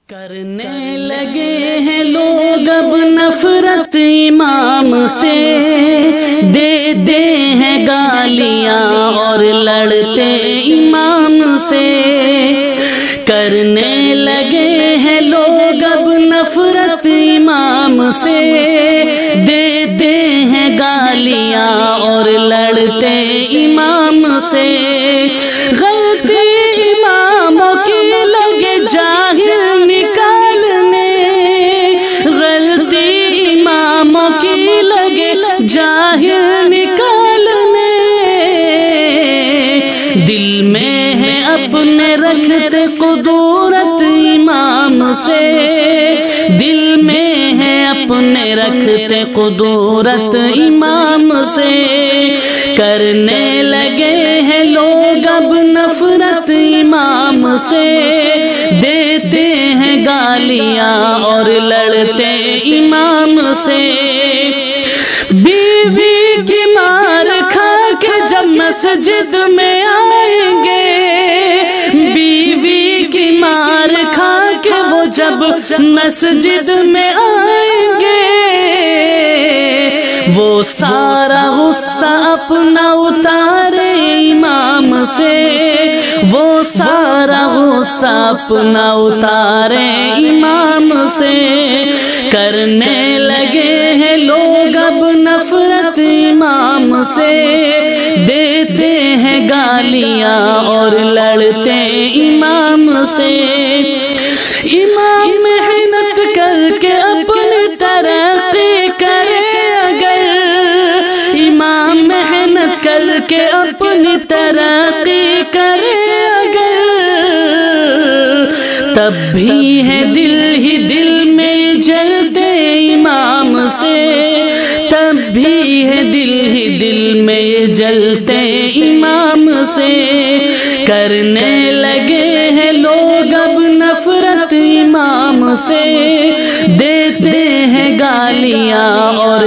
करने लगे हैं लोग अब नफरत इमाम से, देते हैं गालियां और लड़ते इमाम से। करने लगे हैं लोग अब नफरत इमाम से, देते हैं गालियां और लड़ते इमाम से। गलती इमामों की लगे जाहिल निकालने, गलती इमामों की लगे जाहिल निकालने। दिल में है अपने रखते कुदरत इमाम से, दिल में है अपने रखते कुदरत इमाम से। करने लगे हैं लोग अब नफरत इमाम से, देते हैं गालियां और लड़ते इमाम से। बीवी की मार खा के जब मस्जिद में आएंगे, बीवी की मार खा के वो जब मस्जिद में आएंगे, वो सारा गुस्सा अपना उतारे इमाम से, वो सारा गुस्सा अपना उतारे इमाम से। करने लगे हैं लोग अब नफरत इमाम से, देते हैं गालियां और लड़ते इमाम से। इमाम मेहनत करके अपनी तरक्की करे अगर, इमाम मेहनत करके अपनी तरक्की करे अगर, तब भी है दिल ही दिल में जलते इमाम से, तब भी है दिल ही दिल में जलते इमाम से। करने लगे हैं लोग अब नफरत इमाम से, देते हैं गालियां और